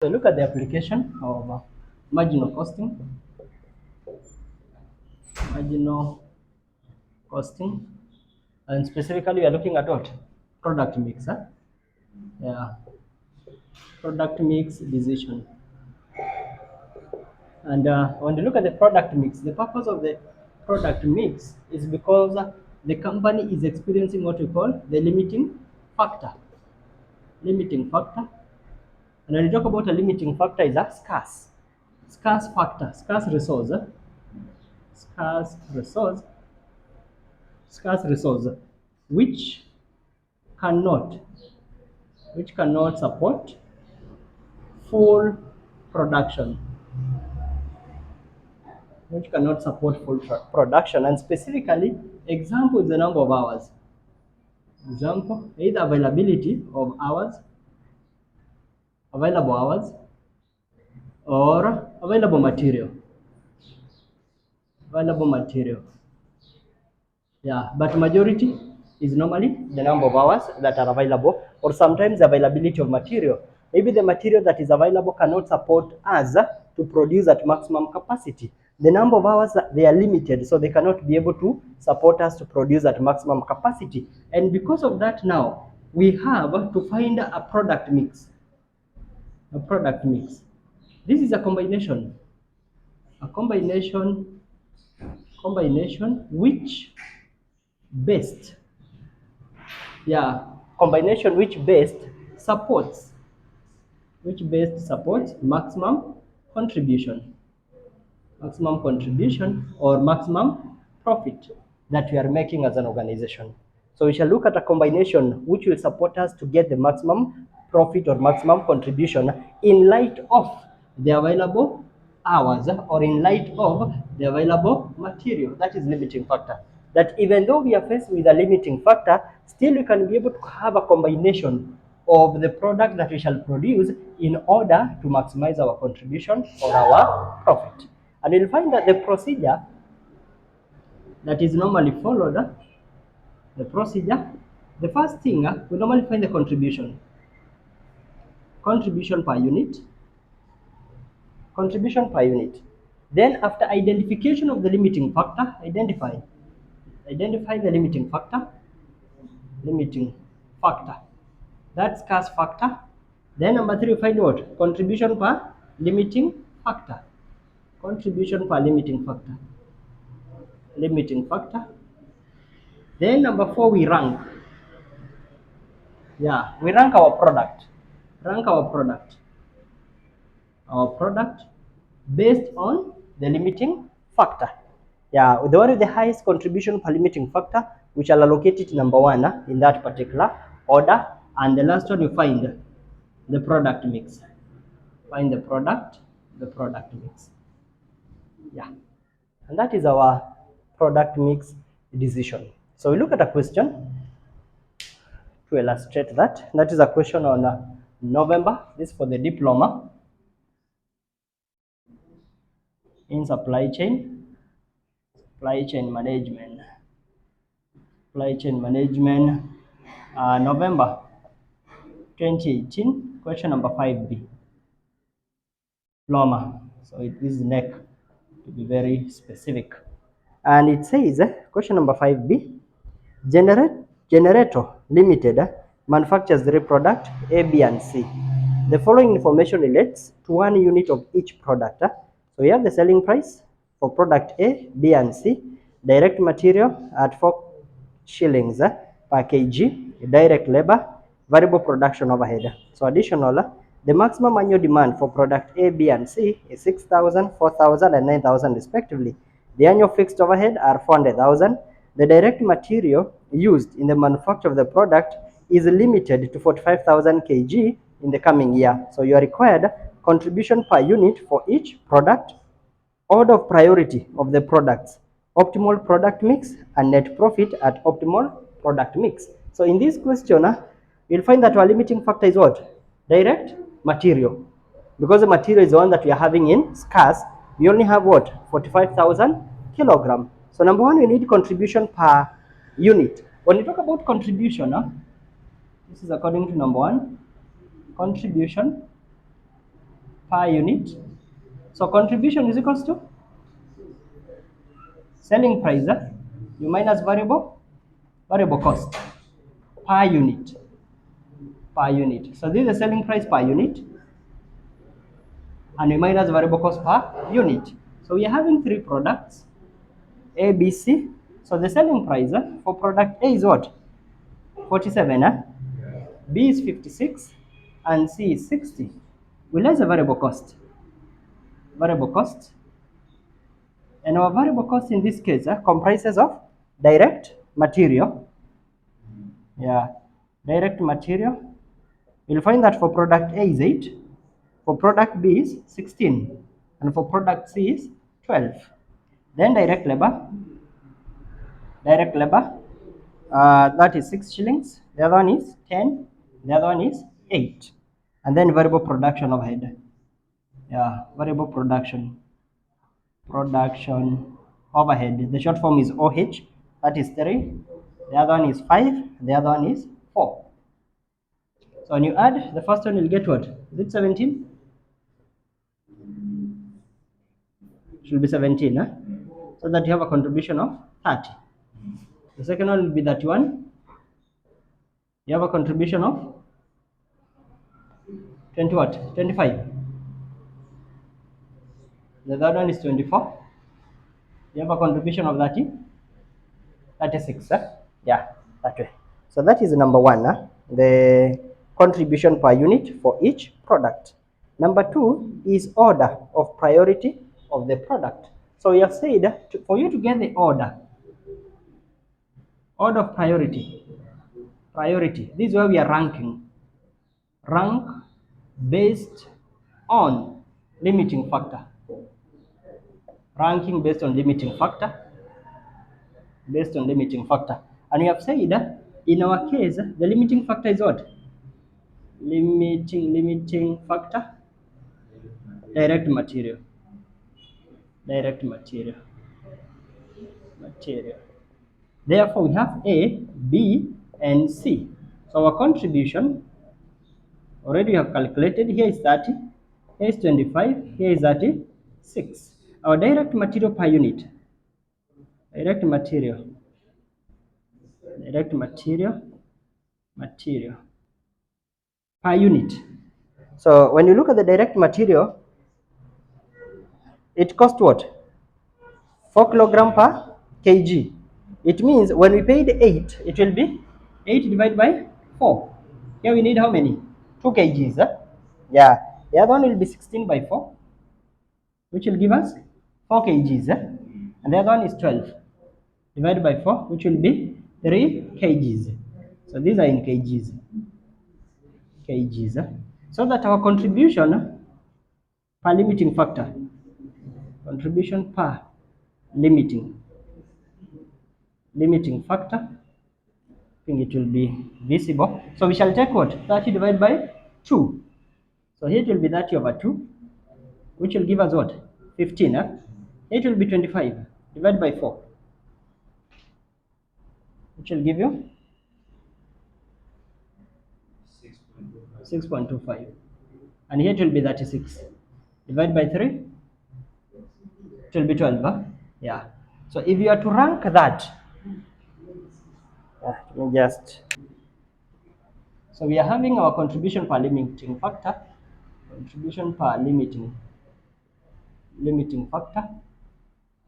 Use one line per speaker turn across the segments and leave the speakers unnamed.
So look at the application of marginal costing. Marginal costing, and specifically we are looking at what? Product mix. Huh? Yeah, product mix decision. And when you look at the product mix, the purpose of the product mix is because the company is experiencing what we call the limiting factor. Limiting factor. And when you talk about a limiting factor, is a scarce factor, scarce resource, scarce resource, scarce resource, which cannot support full production, production. And specifically, example is the number of hours. Example, either availability of hours, available hours, or available material. Available material. Yeah, but majority is normally the number of hours that are available, or sometimes availability of material. Maybe the material that is available cannot support us to produce at maximum capacity. The number of hours, they are limited, so they cannot be able to support us to produce at maximum capacity. And because of that, now we have to find a product mix. A product mix. This is a combination. A combination which best, yeah, combination which best supports maximum contribution or maximum profit that we are making as an organization. So we shall look at a combination which will support us to get the maximum profit or maximum contribution in light of the available hours or in light of the available material. That is limiting factor. That even though we are faced with a limiting factor, still we can be able to have a combination of the product that we shall produce in order to maximize our contribution or our profit. And you'll find that the procedure that is normally followed, the first thing, we normally find the contribution per unit, Then after identification of the limiting factor, identify the limiting factor, that's scarce factor. Then number 3, we find what? Contribution per limiting factor. Then number 4, we rank. Yeah, we rank our product. Our product based on the limiting factor. Yeah, the one with the highest contribution per limiting factor, we shall allocate it number 1 in that particular order. And the last one, you find the product mix. Find the product mix. Yeah, and that is our product mix decision. So we look at a question to illustrate that. That is a question on November. This is for the diploma in supply chain management. November 2018, question number 5B. Diploma. So it is NEC, to be very specific. And it says, question number 5B, Generator Limited manufactures the product A, B, and C. The following information relates to 1 unit of each product. So we have the selling price for product A, B, and C, direct material at 4 shillings per kg, direct labor, variable production overhead. So additional, the maximum annual demand for product A, B, and C is 6,000, 4,000, and 9,000 respectively. The annual fixed overhead are 400,000. The direct material used in the manufacture of the product is limited to 45,000 kg in the coming year. So you are required contribution per unit for each product, order of priority of the products, optimal product mix, and net profit at optimal product mix. So in this question, you'll find that our limiting factor is what? Direct material. Because the material is the one that we are having in scarce, we only have what? 45,000 kilogram. So number 1, we need contribution per unit. When you talk about contribution, this is according to number 1, contribution per unit. So contribution is equals to selling price, you minus variable cost per unit. So this is the selling price per unit, and we minus variable cost per unit. So we are having three products, A, B, C. So the selling price for product A is what? 47, B is 56, and C is 60. We less the variable cost. And our variable cost in this case comprises of direct material. Direct material. You'll find that for product A is 8, for product B is 16, and for product C is 12. Then direct labor, that is 6 shillings, the other one is 10, the other one is 8. And then variable production overhead. Variable production overhead. The short form is OH, that is 3, the other one is 5, the other one is 4. So when you add, the first one you'll get what? Is it 17? Should be 17, so that you have a contribution of 30. The second one will be 31. You have a contribution of 20 what? 25. The third one is 24. You have a contribution of 36. That way. So that is number one, the contribution per unit for each product. Number two is order of priority of the product. So we have said for you to get the order of priority. This is where we are ranking. Rank based on limiting factor. Ranking based on limiting factor. And we have said in our case, the limiting factor is what? Limiting factor, direct material. Therefore, we have A, B, and C. So our contribution, already we have calculated, here is 30, here is 25, here is 36. Our direct material per unit, direct material per unit. So when you look at the direct material, it costs what? 4 kilogram per kg. It means when we paid 8, it will be 8 divided by 4. Here we need how many? 2 kgs. The other one will be 16 by 4, which will give us 4 kgs. And the other one is 12 divided by 4, which will be 3 kgs. So these are in kgs. So that our contribution per limiting factor, contribution per limiting factor, I think it will be visible. So we shall take what? 30 divided by 2. So here it will be 30 over 2, which will give us what? 15. It will be 25 divided by 4, which will give you 6.25. And here it will be 36 divided by 3, it will be 12. So if you are to rank that, so we are having our contribution per limiting factor,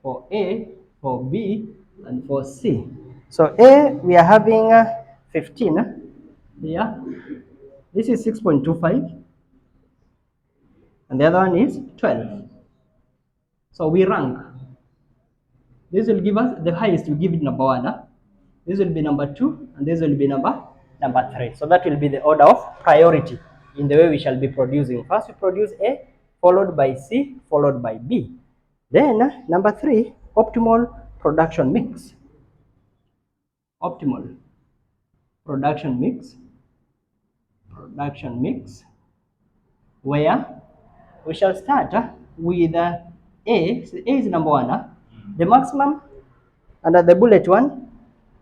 for A, for B, and for C. So A, we are having 15 here. This is 6.25, and the other one is 12. So we rank. This will give us the highest. We give it number 1. This will be number 2, and this will be number 3. So that will be the order of priority in the way we shall be producing. First we produce A, followed by C, followed by B. Then number 3, optimal production mix. Optimal production mix, where we shall start with A. So A is number 1. The maximum under the bullet 1,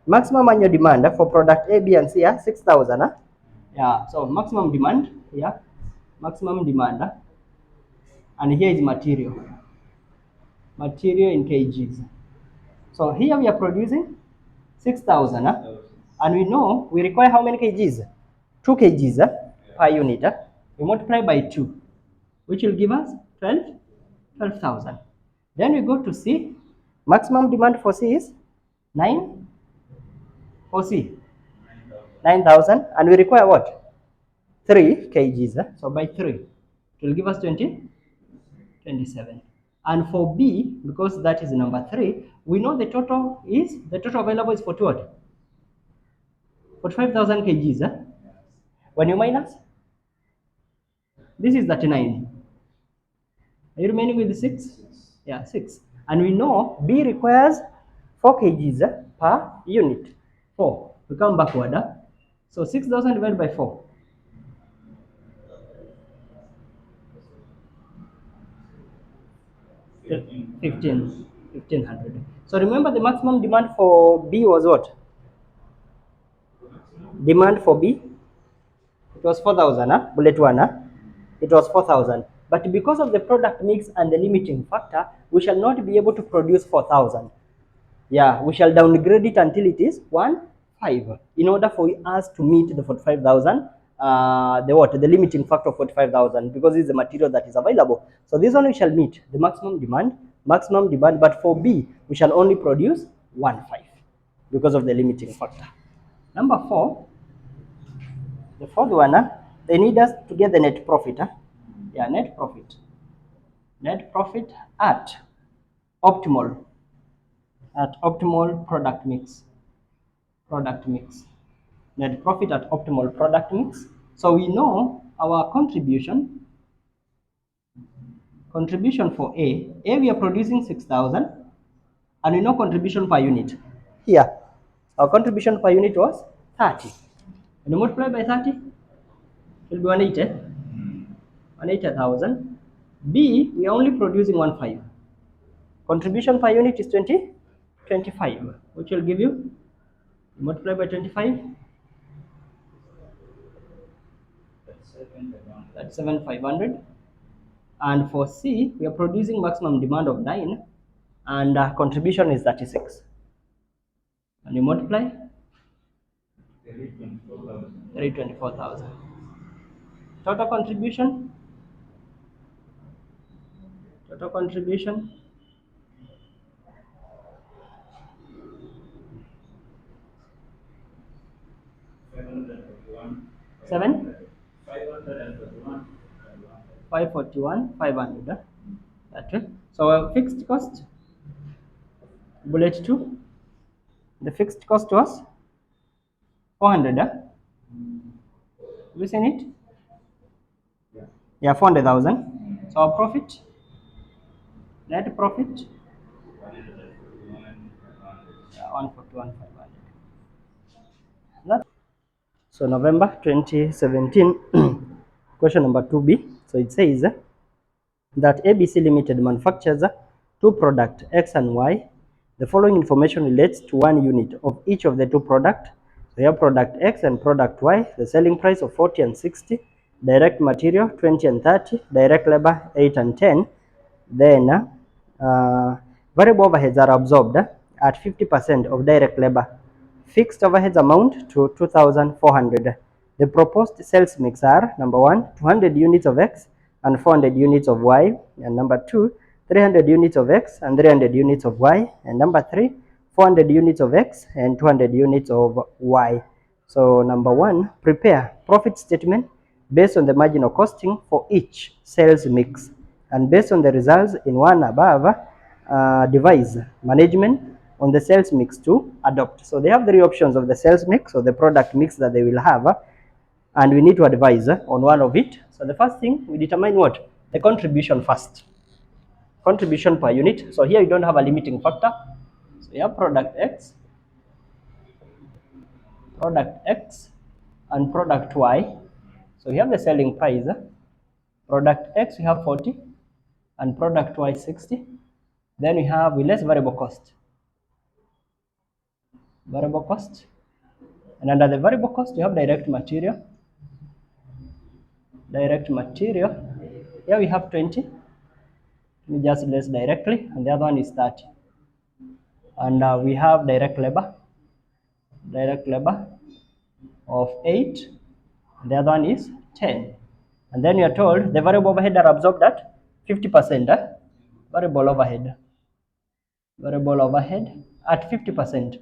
maximum annual demand for product A, B, and C are 6,000. So maximum demand here, maximum demand and here is material in kgs. So here we are producing 6,000, and we know we require how many kgs? 2 kgs per unit. We multiply by 2, which will give us 12,000. Then we go to C. Maximum demand for C is 9 for C, 9,000, and we require what? 3 kgs. So by 3, it will give us 27. And for B, because that is number 3, we know the total available is for what? 45,000 kgs. When you minus, this is 39. Are you remaining with the 6? Yeah, 6. And we know B requires 4 kgs per unit. 4. We come backward. So 6,000 divided by 4. 1,500. So remember the maximum demand for B was what? Demand for B, it was 4,000. Bullet 1. It was 4,000. But because of the product mix and the limiting factor, we shall not be able to produce 4,000. Yeah, we shall downgrade it until it is 1,500 in order for us to meet the 45,000. The limiting factor of 45,000, because it's the material that is available. So this one we shall meet the maximum demand, but for B we shall only produce 1,500 because of the limiting factor. Number 4, the fourth one, they need us to get the net profit. Yeah, net profit at optimal product mix. Net profit at optimal product mix. So we know our contribution for A we are producing 6,000, and we know contribution per unit. Here, our contribution per unit was 30. When you multiply by 30, it will be 180,000. B, we are only producing 1,500. Contribution per unit is 25, which will give you, multiply by 25, that's 7,500. And for C, we are producing maximum demand of 9, and contribution is 36. And you multiply, 324,000. Total contribution 541,500. That way. So our fixed cost, bullet 2, the fixed cost was 400. Have you seen it? Yeah, 400,000. So our profit, net profit, 141,500. So November 2017, question number 2B. So it says that ABC Limited manufactures 2 products X and Y. The following information relates to 1 unit of each of the 2 products. So here product X and product Y, the selling price of 40 and 60, direct material 20 and 30, direct labor 8 and 10. Then variable overheads are absorbed at 50% of direct labor. Fixed overheads amount to 2,400. The proposed sales mix are: number 1, 200 units of X and 400 units of Y, and number 2, 300 units of X and 300 units of Y, and number 3, 400 units of X and 200 units of Y. So number 1, prepare profit statement based on the marginal costing for each sales mix, and based on the results in one above, devise management on the sales mix to adopt. So they have 3 options of the sales mix or the product mix that they will have, and we need to advise on one of it. So the first thing, we determine what? The contribution first. Contribution per unit. So here you don't have a limiting factor. So you have product X and product Y. So you have the selling price. Product X we have 40 and product Y 60. Then we have less variable cost. And under the variable cost you have direct material. Here we have 20 We just less directly, and the other one is 30. And we have direct labor of 8, and the other one is 10. And then you are told the variable overhead are absorbed at 50%. Variable overhead at 50%.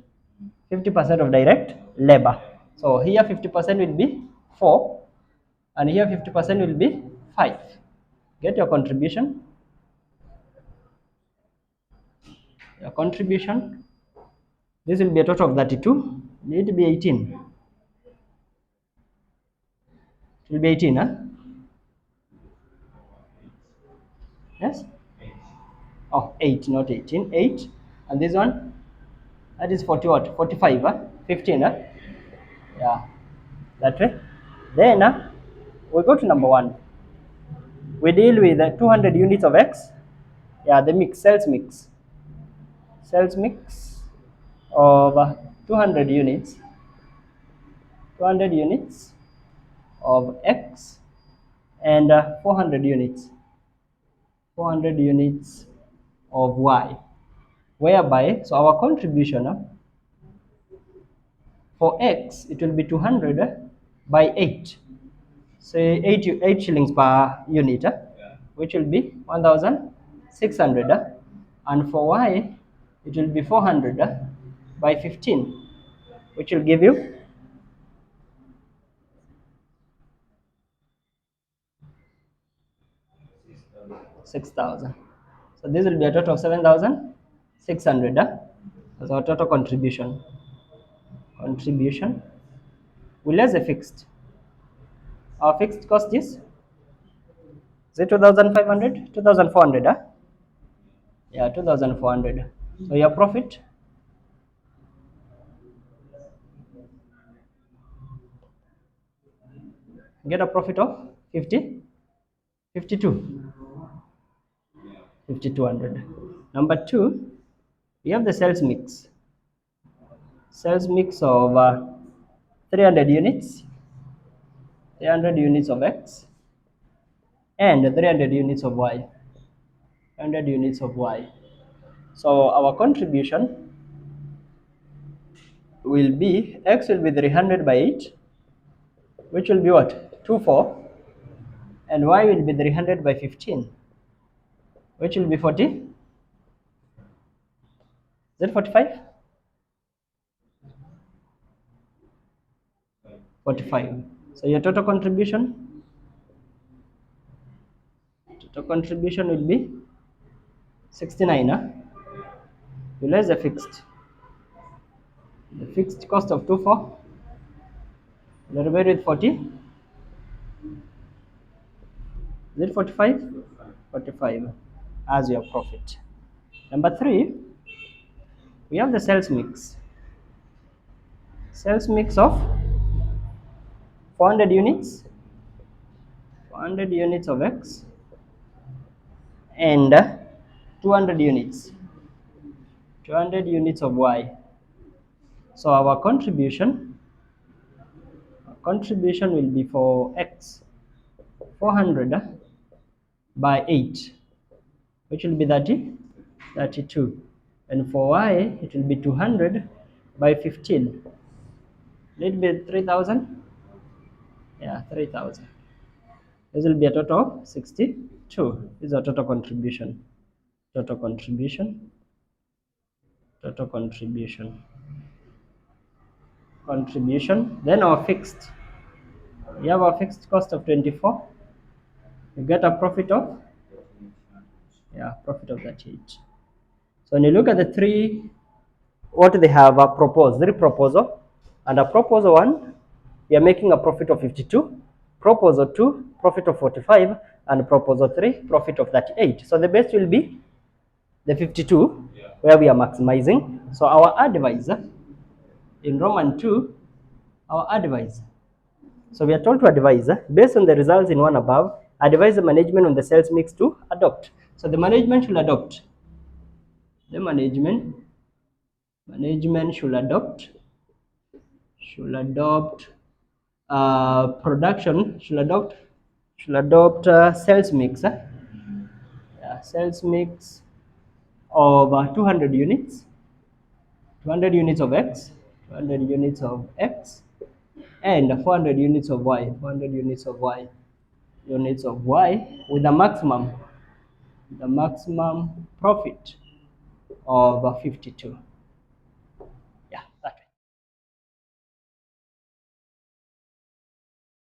50% of direct labor. So here 50% will be 4, and here 50% will be 5. Get your contribution. Your contribution. This will be a total of 32. Need to be 18. It will be 18, huh? Yes? Oh, 8, not 18. 8. And this one? That is 40 what? 45, huh? 15, huh? Yeah. That way. Then we go to number 1. We deal with 200 units of X. Yeah, the mix, sales mix. Sales mix of 200 units. 200 units of X and 400 units. 400 units of Y. Whereby, so our contribution for X, it will be 200 by 8. Say 8 shillings per unit, which will be 1,600. And for Y, it will be 400 by 15, which will give you 6,000. So this will be a total of 7,600 as our total contribution. We less the fixed. Our fixed cost is 2,500, 2,400. Yeah, 2,400. So your profit, get a profit of 50, 52, 5,200. Number 2, we have the sales mix. Sales mix of 300 units, 300 units of X, and 300 units of Y. 100 units of Y. So our contribution will be, X will be 300 by 8, which will be what? 24, and Y will be 300 by 15, which will be 40. Is it 45? 45. So your total contribution will be 69. You less the fixed. The fixed cost of 24 divided with 40. Is it 45? 45 as your profit. Number 3, we have the sales mix. Sales mix of 400 units, 400 units of X, and 200 units, 200 units of Y. So our contribution will be for X 400 by 8, which will be 32, and for Y it will be 200 by 15. It will be 3,000. Yeah, 3,000. This will be a total of 62. This is a total contribution. Total contribution. Then our fixed. We have our fixed cost of 24. You get a profit of 38. So when you look at the 3, what they have proposed, 3 proposal, and a proposal 1, we are making a profit of 52. Proposal 2, profit of 45, and proposal 3, profit of 38. So the best will be the 52, where we are maximizing. So our advisor in Roman 2, our advisor. So we are told to advise, based on the results in one above, advise the management on the sales mix to adopt. So the management should adopt. The management should adopt production, should adopt sales mix. sales mix of 200 units, 200 units of X, 200 units of X, and 400 units of Y, 400 units of Y, units of Y with the maximum profit of 52.